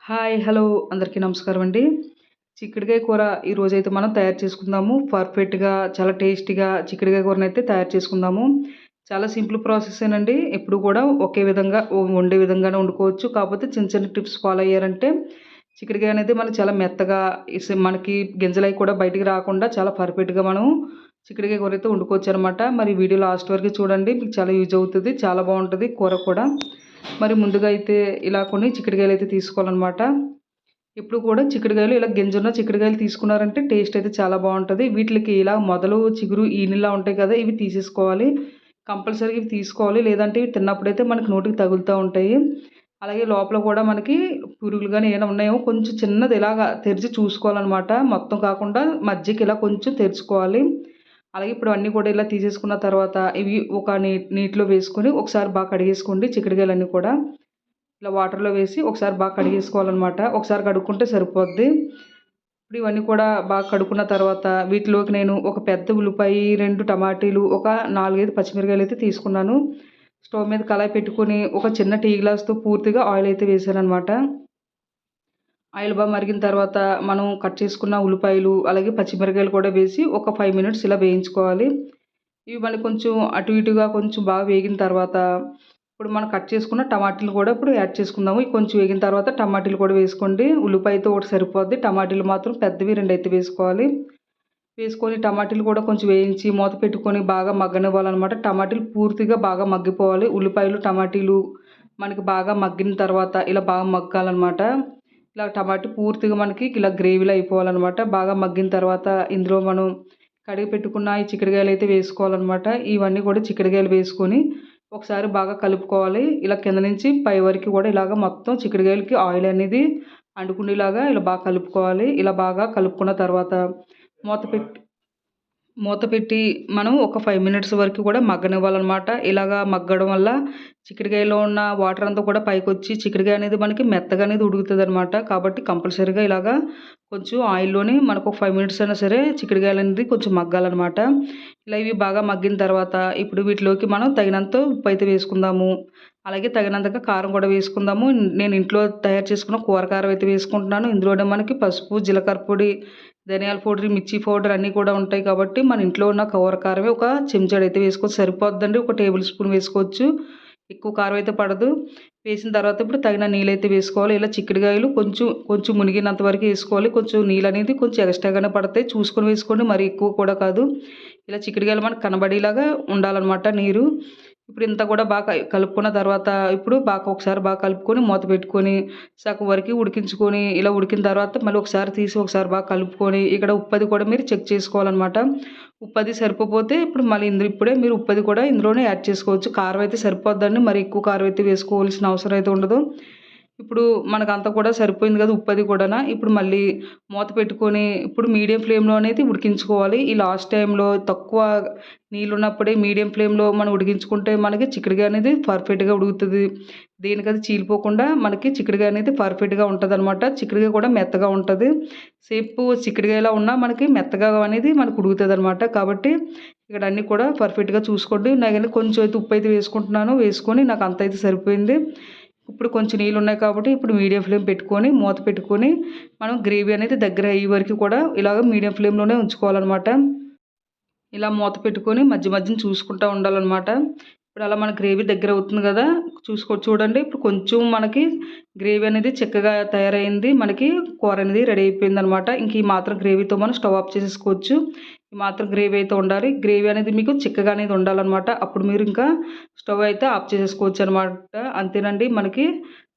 Hi hello అందరికీ నమస్కారం అండి. చిక్కుడుకాయ కూర ఈరోజైతే మనం తయారు చేసుకుందాము. పర్ఫెక్ట్‌గా చాలా టేస్టీగా చిక్కుడుకాయ కూరనైతే తయారు చేసుకుందాము. చాలా సింపుల్ ప్రాసెసేనండి. ఎప్పుడు కూడా ఒకే విధంగా వండే విధంగానే వండుకోవచ్చు. కాకపోతే చిన్న చిన్న టిప్స్ ఫాలో అయ్యారంటే చిక్కుడుకాయ అనేది మనకు చాలా మెత్తగా మనకి గింజలయి కూడా బయటికి రాకుండా చాలా పర్ఫెక్ట్‌గా మనం చిక్కుడుకాయ కూర అయితే వండుకోవచ్చనమాట. మరి వీడియో లాస్ట్ వరకు చూడండి. మీకు చాలా యూజ్ అవుతది. చాలా బావుంటది కూర కూడా. మరి ముందుగా అయితే ఇలా కొన్ని చిక్కుడుకాయలైతే తీసుకోవాలనమాట. ఎప్పుడు కూడా చిక్కుడుకాయలు ఇలా గింజున్న చిక్కుడుకాయలు తీసుకున్నారంటే టేస్ట్ అయితే చాలా బావుంటది. వీటిలికి ఇలా మొదలు, చిగురు ఈనెలా ఉంటాయి కదా! ఇవి తీసేసుకోవాలి. కంపల్సరీగా ఇవి తీసుకోవాలి. లేదంటే ఇవి తిన్నప్పుడైతే మనకి నోటికి తగులుతా ఉంటాయి. అలాగే లోపల కూడా మనకి పురుగులు గాని ఏమైనా ఉన్నాయేమో కొంచెం చిన్నది ఇలాగా తెరిచి చూసుకోవాలనమాట. మొత్తం కాకుండా మధ్యకి ఇలా కొంచెం తెరుచుకోవాలి. అలాగే ఇప్పుడు అన్నీ కూడా ఇలా తీసేసుకున్న తర్వాత ఇవి ఒక నీటిలో వేసుకొని ఒకసారి బాగా కడిగేసుకోండి చిక్కుడుకాయలన్నీ కూడా. ఇలా వాటర్‌లో వేసి ఒకసారి బాగా కడిగేసుకోవాలనమాట. ఒకసారి కడుక్కుంటే సరిపోద్ది. ఇప్పుడు ఇవన్నీ కూడా బాగా కడుక్కున్న తర్వాత వీటిలోకి నేను ఒక పెద్ద ఉల్లిపాయి, 2 టమాటీలు, ఒక 4, 5 పచ్చిమిరపకాయలైతే తీసుకున్నాను. స్టవ్ మీద కళాయి పెట్టుకొని ఒక చిన్న టీ గ్లాస్‌తో పూర్తిగా ఆయిల్ అయితే వేసాననమాట. ఆయిల్ బాగా మరిగిన తర్వాత మనం కట్ చేసుకున్న ఉల్లిపాయలు, అలాగే పచ్చిమిరపకాయలు కూడా వేసి ఒక 5 మినిట్స్ ఇలా వేయించుకోవాలి. ఇవి మళ్ళీ కొంచెం అటు ఇటుగా కొంచెం బాగా వేగిన తర్వాత ఇప్పుడు మనం కట్ చేసుకున్న టమాటీలు కూడా ఇప్పుడు యాడ్ చేసుకుందాము. ఇవి కొంచెం వేగిన తర్వాత టమాటీలు కూడా వేసుకోండి. ఉల్లిపాయతో ఒకటి సరిపోద్ది. టమాటీలు మాత్రం పెద్దవి 2 అయితే వేసుకోవాలి. వేసుకొని టమాటీలు కూడా కొంచెం వేయించి మూత పెట్టుకొని బాగా మగ్గనివ్వాలనమాట. టమాటీలు పూర్తిగా బాగా మగ్గిపోవాలి. ఉల్లిపాయలు, టమాటీలు మనకి బాగా మగ్గిన తర్వాత ఇలా బాగా మగ్గాలనమాట. ఇలా టమాటా పూర్తిగా మనకి ఇలా గ్రేవీలో అయిపోవాలనమాట. బాగా మగ్గిన తర్వాత ఇందులో మనం కడిగి పెట్టుకున్న ఈ చిక్కుడుకాయలైతే వేసుకోవాలనమాట. ఇవన్నీ కూడా చిక్కుడుకాయలు వేసుకొని ఒకసారి బాగా కలుపుకోవాలి. ఇలా కింద నుంచి పై వరకు కూడా ఇలాగ మొత్తం చిక్కుడుకాయలకి ఆయిల్ అనేది అంటుకునేలాగా ఇలా బాగా కలుపుకోవాలి. ఇలా బాగా కలుపుకున్న తర్వాత మూత పెట్టి మూత పెట్టి మనం ఒక 5 మినిట్స్ వరకు కూడా మగ్గనివ్వాలనమాట. ఇలాగా మగ్గడం వల్ల చిక్కుడుకాయలో ఉన్న వాటర్ అంతా కూడా పైకొచ్చి చిక్కుడుకాయ అనేది మనకి మెత్తగా అనేది ఉడుకుతదనమాట. కాబట్టి కంపల్సరీగా ఇలాగా కొంచెం ఆయిల్‌లోనే మనకు ఒక 5 మినిట్స్ అయినా సరే చిక్కుడుకాయలనేది కొంచెం మగ్గాలనమాట. ఇలా ఇవి బాగా మగ్గిన తర్వాత ఇప్పుడు వీటిలోకి మనం తగినంత ఉప్పైతే వేసుకుందాము. అలాగే తగినంతగా కారం కూడా వేసుకుందాము. నేను ఇంట్లో తయారు చేసుకున్న కూర కారం అయితే వేసుకుంటున్నాను. ఇందులోనే మనకి పసుపు, జీలకర్ర పొడి, ధనియాల పౌడర్, మిర్చి పౌడర్ అన్నీ కూడా ఉంటాయి కాబట్టి మన ఇంట్లో ఉన్న కూర కారమే ఒక చెంచాడైతే వేసుకోవచ్చు సరిపోద్దండి. ఒక టేబుల్ స్పూన్ వేసుకోవచ్చు. ఎక్కువ కారం అయితే పడదు. వేసిన తర్వాత ఇప్పుడు తగిన నీళ్ళైతే వేసుకోవాలి. ఇలా చిక్కుడుకాయలు కొంచెం కొంచెం మునిగినంత వరకు వేసుకోవాలి. కొంచెం నీళ్ళనేది కొంచెం ఎక్స్‌ట్రాగానే పడతాయి. చూసుకొని వేసుకోండి. మరీ ఎక్కువ కూడా కాదు. ఇలా చిక్కుడుకాయలు మనకు కనబడేలాగా ఉండాలనమాట నీరు. ఇప్పుడు ఇంత కూడా బాగా కలుపుకున్న తర్వాత ఇప్పుడు బాగా ఒకసారి బాగా కలుపుకొని మూత పెట్టుకొని సగం వరకు ఉడికించుకొని ఇలా ఉడికిన తర్వాత మళ్ళీ ఒకసారి తీసి ఒకసారి బాగా కలుపుకొని ఇక్కడ ఉప్పది కూడా మీరు చెక్ చేసుకోవాలనమాట. ఉప్పది సరిపోతే ఇప్పుడు మళ్ళీ ఇప్పుడే మీరు ఉప్పది కూడా ఇందులోనే యాడ్ చేసుకోవచ్చు. కారం అయితే సరిపోద్దండి. మరి ఎక్కువ కారం అయితే వేసుకోవాల్సిన అవసరం అయితే ఉండదు. ఇప్పుడు మనకంతా కూడా సరిపోయింది కదా! ఉప్పది కూడానా. ఇప్పుడు మళ్ళీ మూత పెట్టుకొని ఇప్పుడు మీడియం ఫ్లేమ్‌లో అనేది ఉడికించుకోవాలి. ఈ లాస్ట్ టైంలో తక్కువ నీళ్ళున్నప్పుడే మీడియం ఫ్లేమ్‌లో మనం ఉడికించుకుంటే మనకి చిక్కుడుకాయ అనేది పర్ఫెక్ట్‌గా ఉడుకుతది. దేనికది చీలిపోకుండా మనకి చిక్కుడుకాయ అనేది పర్ఫెక్ట్‌గా ఉంటదనమాట. చిక్కుడుకాయ కూడా మెత్తగా ఉంటది. సేపు చిక్కుడుకాయలా ఉన్నా మనకి మెత్తగా అనేది మనకు ఉడుకుతదనమాట. కాబట్టి ఇక్కడ అన్నీ కూడా పర్ఫెక్ట్‌గా చూసుకోండి. నేను కొంచెం అయితే ఉప్పైతే వేసుకుంటున్నాను. వేసుకొని నాకు అంతైతే సరిపోయింది. ఇప్పుడు కొంచెం నీళ్ళున్నాయి కాబట్టి ఇప్పుడు మీడియం ఫ్లేమ్ పెట్టుకొని మూత పెట్టుకొని మనం గ్రేవీ అనేది దగ్గర అయ్యే వరకు కూడా ఇలాగ మీడియం ఫ్లేమ్‌లోనే ఉంచుకోవాలనమాట. ఇలా మూత పెట్టుకొని మధ్య మధ్యన చూసుకుంటా ఉండాలనమాట. ఇప్పుడు అలా మన గ్రేవీ దగ్గర అవుతుంది కదా! చూడండి ఇప్పుడు కొంచెం మనకి గ్రేవీ అనేది చిక్కగా తయారైంది. మనకి కూర అనేది రెడీ అయిపోయిందనమాట. ఇంక ఈ మాత్రం గ్రేవీతో మనం స్టవ్ ఆఫ్ చేసేసుకోవచ్చు. ఈ మాత్రం గ్రేవీ అయితే ఉండాలి. గ్రేవీ అనేది మీకు చిక్కగా అనేది ఉండాలనమాట. అప్పుడు మీరు ఇంకా స్టవ్ అయితే ఆఫ్ చేసేసుకోవచ్చనమాట. అంతేనండి మనకి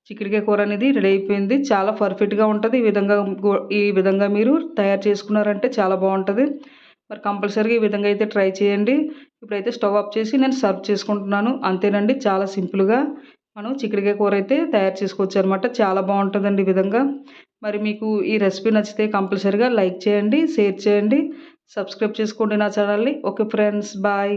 చిక్కుడుకాయ కూర అనేది రెడీ అయిపోయింది. చాలా పర్ఫెక్ట్‌గా ఉంటది. ఈ విధంగా మీరు తయారు చేసుకున్నారంటే చాలా బావుంటది. మరి కంపల్సరీగా ఈ విధంగా అయితే ట్రై చేయండి. ఇప్పుడైతే స్టవ్ ఆఫ్ చేసి నేను సర్వ్ చేసుకుంటున్నాను. అంతేనండి చాలా సింపుల్‌గా మనం చిక్కుడుకాయ కూర అయితే తయారు చేసుకోవచ్చనమాట. చాలా బావుంటదండి ఈ విధంగా. మరి మీకు ఈ రెసిపీ నచ్చితే కంపల్సరీగా లైక్ చేయండి, షేర్ చేయండి, సబ్స్క్రైబ్ చేసుకోండి నా ఛానల్‌ని. Okay friends bye.